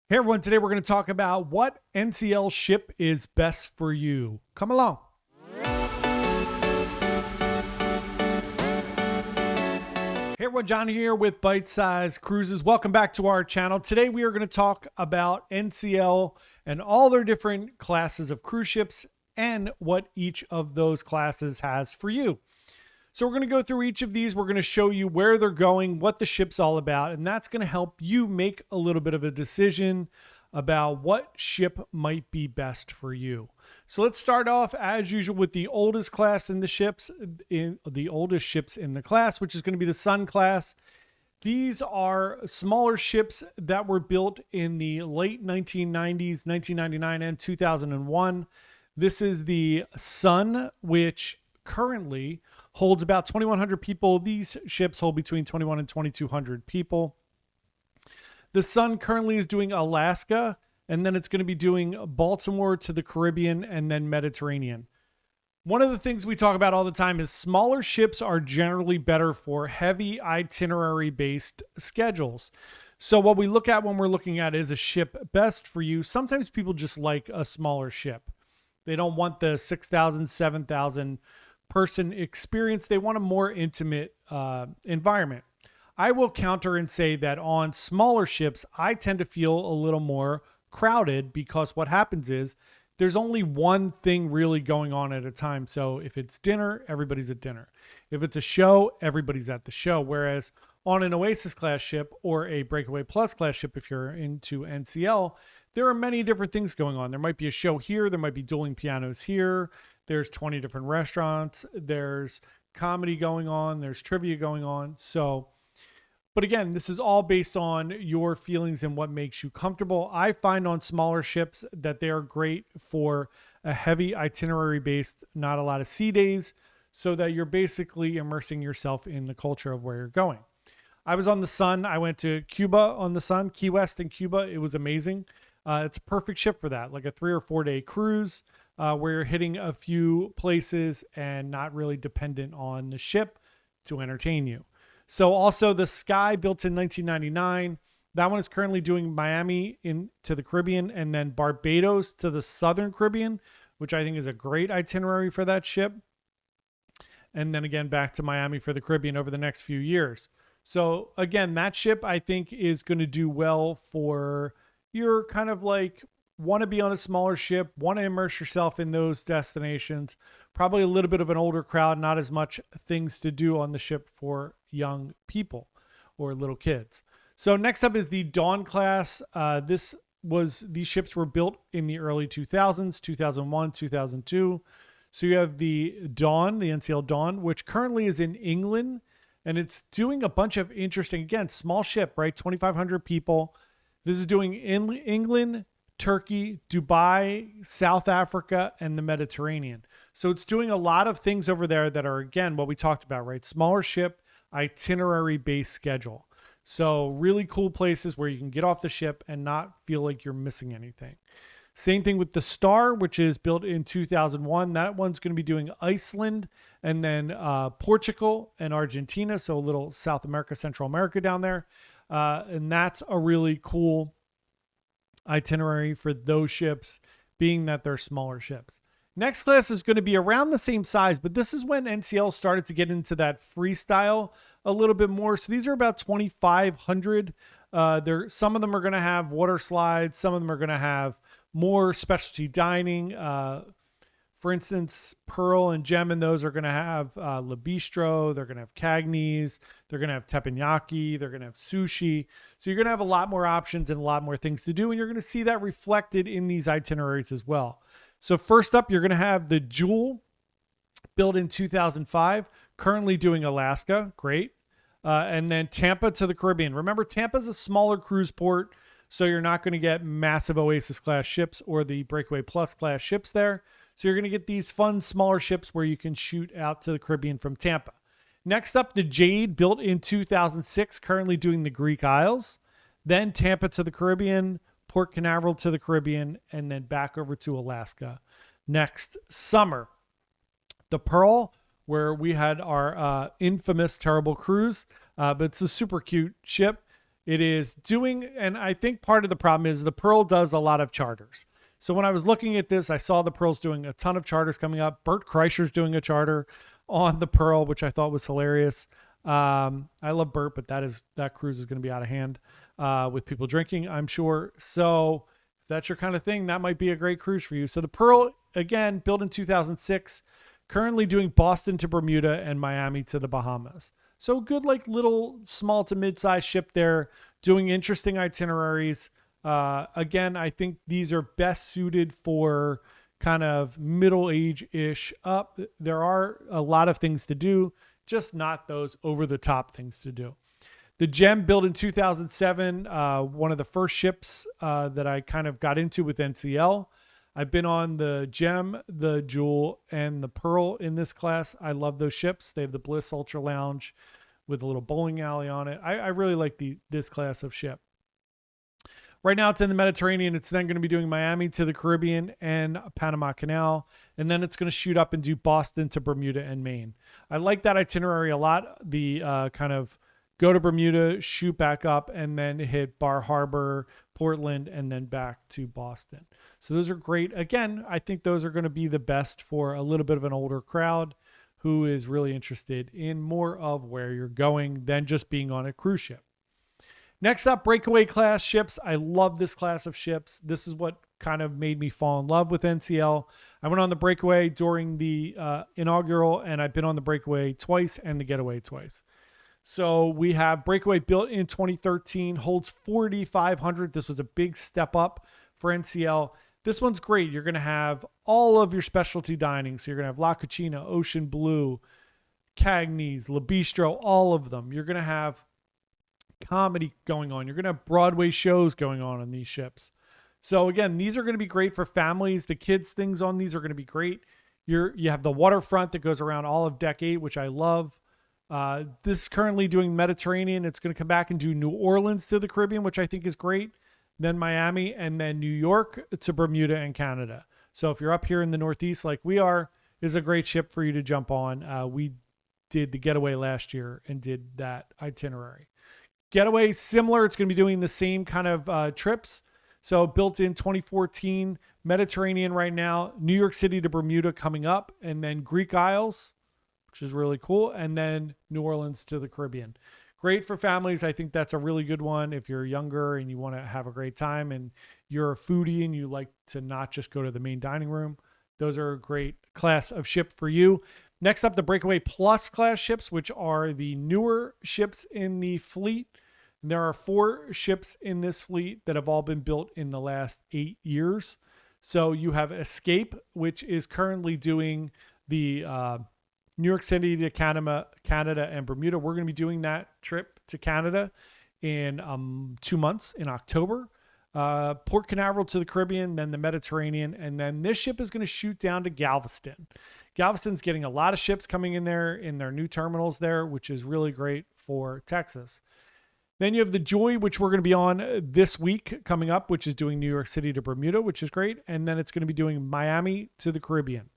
Hey everyone, today we're going to talk about what NCL ship is best for you. Come along. Hey everyone, John here with Bite Size Cruises. Welcome back to our channel. Today we are going to talk about NCL and all their different classes of cruise ships and what each of those classes has for you. So we're going to go through each of these. We're going to show you where they're going, what the ship's all about, and that's going to help you make a little bit of a decision about what ship might be best for you. So let's start off as usual with the oldest class in the ships, in the oldest ships in the class, which is going to be the Sun class. These are smaller ships that were built in the late 1990s, 1999 and 2001. This is the Sun, which currently holds about 2,100 people. These ships hold between 21 and 2,200 people. The Sun currently is doing Alaska, and then it's going to be doing Baltimore to the Caribbean and then Mediterranean. One of the things we talk about all the time is smaller ships are generally better for heavy itinerary-based schedules. So what we look at when we're looking at is a ship best for you. Sometimes people just like a smaller ship. They don't want the 6,000, 7,000 person experience. They want a more intimate environment. I will counter and say that on smaller ships, I tend to feel a little more crowded because what happens is there's only one thing really going on at a time. So if it's dinner, everybody's at dinner. If it's a show, everybody's at the show. Whereas on an Oasis class ship or a Breakaway Plus class ship, if you're into NCL, there are many different things going on. There might be a show here. There might be dueling pianos here. There's 20 different restaurants. There's comedy going on. There's trivia going on. But again, this is all based on your feelings and what makes you comfortable. I find on smaller ships that they are great for a heavy itinerary based, not a lot of sea days, so that you're basically immersing yourself in the culture of where you're going. I was on the Sun. I went to Cuba on the Sun, Key West in Cuba. It was amazing. It's a perfect ship for that, like a 3 or 4 day cruise where you're hitting a few places and not really dependent on the ship to entertain you. So also the Sky, built in 1999. That one is currently doing Miami into the Caribbean and then Barbados to the Southern Caribbean, which I think is a great itinerary for that ship. And then again, back to Miami for the Caribbean over the next few years. So again, that ship I think is going to do well for your kind of like want to be on a smaller ship, want to immerse yourself in those destinations, probably a little bit of an older crowd, not as much things to do on the ship for young people or little kids. So next up is the Dawn class. These ships were built in the early 2000s, 2001, 2002. So you have the Dawn, the NCL Dawn, which currently is in England, and it's doing a bunch of interesting, again, small ship, right? 2,500 people. This is doing England, Turkey, Dubai, South Africa, and the Mediterranean. So it's doing a lot of things over there that are, again, what we talked about, right? Smaller ship, itinerary-based schedule. So really cool places where you can get off the ship and not feel like you're missing anything. Same thing with the Star, which is built in 2001. That one's going to be doing Iceland and then Portugal and Argentina. So a little South America, Central America down there. And that's a really cool itinerary for those ships, being that they're smaller ships. Next class is going to be around the same size, but this is when NCL started to get into that freestyle a little bit more. So these are about 2,500. Some of them are going to have water slides. Some of them are going to have more specialty dining. For instance, Pearl and Gem and those are going to have Le Bistro. They're going to have Cagney's. They're going to have teppanyaki. They're going to have sushi. So you're going to have a lot more options and a lot more things to do. And you're going to see that reflected in these itineraries as well. So first up, you're going to have the Jewel, built in 2005, currently doing Alaska. Great. And then Tampa to the Caribbean. Remember, Tampa's a smaller cruise port, so you're not going to get massive Oasis class ships or the Breakaway Plus class ships there. So you're going to get these fun, smaller ships where you can shoot out to the Caribbean from Tampa. Next up, the Jade, built in 2006, currently doing the Greek Isles. Then Tampa to the Caribbean, Port Canaveral to the Caribbean, and then back over to Alaska next summer. The Pearl, where we had our infamous terrible cruise, but it's a super cute ship. It is doing, and I think part of the problem is the Pearl does a lot of charters. So when I was looking at this, I saw the Pearl's doing a ton of charters coming up. Bert Kreischer's doing a charter on the Pearl, which I thought was hilarious. I love Bert, but that cruise is going to be out of hand with people drinking, I'm sure. So if that's your kind of thing, that might be a great cruise for you. So the Pearl, again, built in 2006, currently doing Boston to Bermuda and Miami to the Bahamas. So good, like little small to mid-sized ship there, doing interesting itineraries. Again, I think these are best suited for kind of middle age-ish up. There are a lot of things to do, just not those over-the-top things to do. The Gem, built in 2007, one of the first ships that I kind of got into with NCL. I've been on the Gem, the Jewel, and the Pearl in this class. I love those ships. They have the Bliss Ultra Lounge with a little bowling alley on it. I really like this class of ship. Right now it's in the Mediterranean. It's then going to be doing Miami to the Caribbean and Panama Canal. And then it's going to shoot up and do Boston to Bermuda and Maine. I like that itinerary a lot. The kind of go to Bermuda, shoot back up, and then hit Bar Harbor, Portland, and then back to Boston. So those are great. Again, I think those are going to be the best for a little bit of an older crowd who is really interested in more of where you're going than just being on a cruise ship. Next up, breakaway class ships. I love this class of ships. This is what kind of made me fall in love with NCL. I went on the breakaway during the inaugural, and I've been on the breakaway twice and the getaway twice. So we have breakaway built in 2013, holds 4,500. This was a big step up for NCL. This one's great. You're going to have all of your specialty dining. So you're going to have La Cucina, Ocean Blue, Cagney's, La Bistro, all of them. You're going to have comedy going on. You're going to have Broadway shows going on these ships. So again, these are going to be great for families. The kids' things on these are going to be great. You have the waterfront that goes around all of Deck 8, which I love. This is currently doing Mediterranean. It's going to come back and do New Orleans to the Caribbean, which I think is great. Then Miami, and then New York to Bermuda and Canada. So if you're up here in the Northeast like we are, is a great ship for you to jump on. We did the getaway last year and did that itinerary. Getaway, similar. It's going to be doing the same kind of trips. So built in 2014, Mediterranean right now, New York City to Bermuda coming up, and then Greek Isles, which is really cool, and then New Orleans to the Caribbean. Great for families. I think that's a really good one if you're younger and you want to have a great time and you're a foodie and you like to not just go to the main dining room. Those are a great class of ship for you. Next up, the Breakaway Plus class ships, which are the newer ships in the fleet. There are 4 ships in this fleet that have all been built in the last 8 years. So you have Escape, which is currently doing the New York City to Canada and Bermuda. We're going to be doing that trip to Canada in 2 months in October. Port Canaveral to the Caribbean, then the Mediterranean, and then this ship is going to shoot down to Galveston. Galveston's getting a lot of ships coming in there in their new terminals there, which is really great for Texas. Then you have the Joy, which we're going to be on this week coming up, which is doing New York City to Bermuda, which is great. And then it's going to be doing Miami to the Caribbean.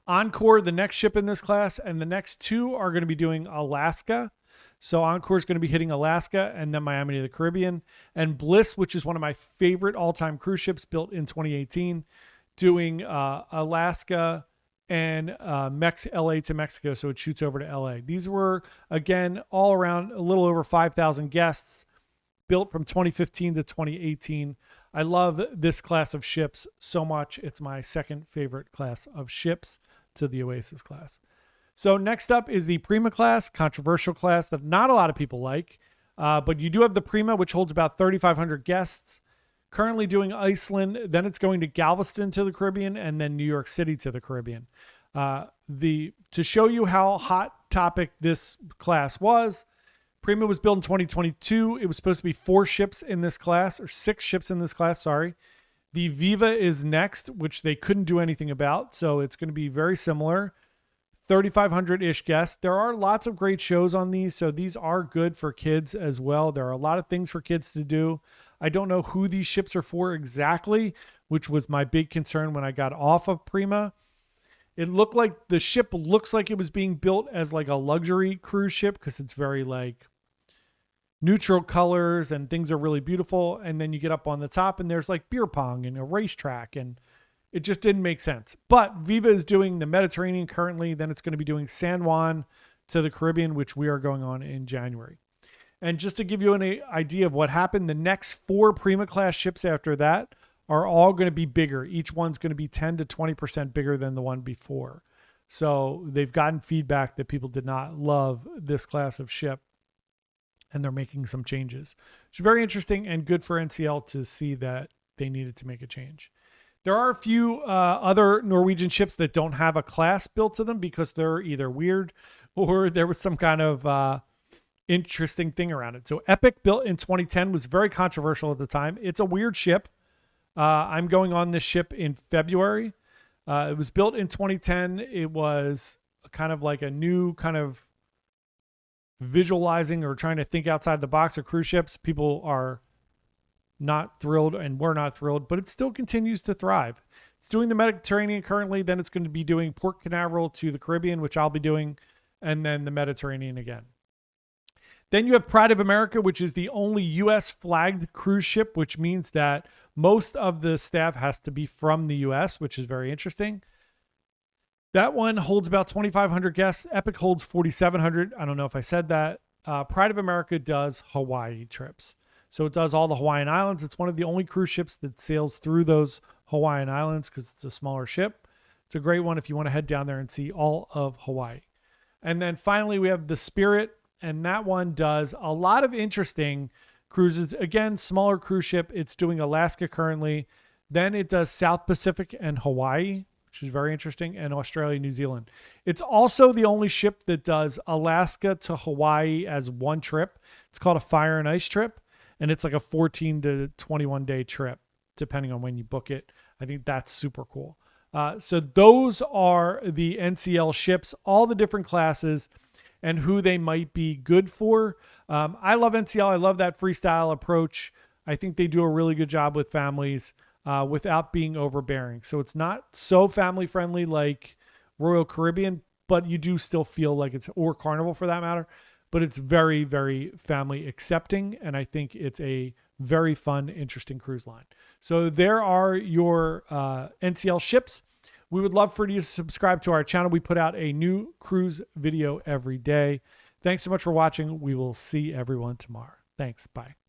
Encore, the next ship in this class, and the next 2 are going to be doing Alaska. So Encore is going to be hitting Alaska and then Miami to the Caribbean. And Bliss, which is one of my favorite all-time cruise ships, built in 2018, doing Alaska and LA to Mexico. So it shoots over to LA. These were, again, all around a little over 5,000 guests, built from 2015 to 2018. I love this class of ships so much. It's my second favorite class of ships to the Oasis class. So next up is the Prima class, controversial class that not a lot of people like, but you do have the Prima, which holds about 3,500 guests, currently doing Iceland. Then it's going to Galveston to the Caribbean, and then New York City to the Caribbean. To show you how hot topic this class was, Prima was built in 2022. It was supposed to be 4 ships in this class, or 6 ships in this class, sorry. The Viva is next, which they couldn't do anything about. So it's going to be very similar. 3,500-ish guests. There are lots of great shows on these. So these are good for kids as well. There are a lot of things for kids to do. I don't know who these ships are for exactly, which was my big concern when I got off of Prima. It looked like the ship looks like it was being built as like a luxury cruise ship because it's very like neutral colors and things are really beautiful. And then you get up on the top and there's like beer pong and a racetrack, and it just didn't make sense. But Viva is doing the Mediterranean currently. Then it's going to be doing San Juan to the Caribbean, which we are going on in January. And just to give you an idea of what happened, the next 4 Prima class ships after that are all going to be bigger. Each one's going to be 10 to 20% bigger than the one before. So they've gotten feedback that people did not love this class of ship, and they're making some changes. It's very interesting and good for NCL to see that they needed to make a change. There are a few other Norwegian ships that don't have a class built to them because they're either weird or there was some kind of interesting thing around it. So Epic, built in 2010, was very controversial at the time. It's a weird ship. I'm going on this ship in February. It was built in 2010. It was kind of like a new kind of visualizing or trying to think outside the box of cruise ships. People are not thrilled, and we're not thrilled, but it still continues to thrive. It's doing the Mediterranean currently. Then it's going to be doing Port Canaveral to the Caribbean, which I'll be doing, and then the Mediterranean again. Then you have Pride of America, which is the only U.S. flagged cruise ship, which means that most of the staff has to be from the U.S., which is very interesting. That one holds about 2,500 guests. Epic holds 4,700. I don't know if I said that. Pride of America does Hawaii trips. So it does all the Hawaiian Islands. It's one of the only cruise ships that sails through those Hawaiian Islands because it's a smaller ship. It's a great one if you want to head down there and see all of Hawaii. And then finally, we have the Spirit, and that one does a lot of interesting cruises. Again, smaller cruise ship. It's doing Alaska currently. Then it does South Pacific and Hawaii, which is very interesting, and Australia, New Zealand. It's also the only ship that does Alaska to Hawaii as one trip. It's called a Fire and Ice trip, and it's like a 14 to 21 day trip, depending on when you book it. I think that's super cool. So those are the NCL ships, all the different classes and who they might be good for. I love NCL. I love that freestyle approach. I think they do a really good job with families without being overbearing. So it's not so family friendly like Royal Caribbean, but you do still feel like it's, or Carnival for that matter, but it's very, very family accepting. And I think it's a very fun, interesting cruise line. So there are your NCL ships. We would love for you to subscribe to our channel. We put out a new cruise video every day. Thanks so much for watching. We will see everyone tomorrow. Thanks. Bye.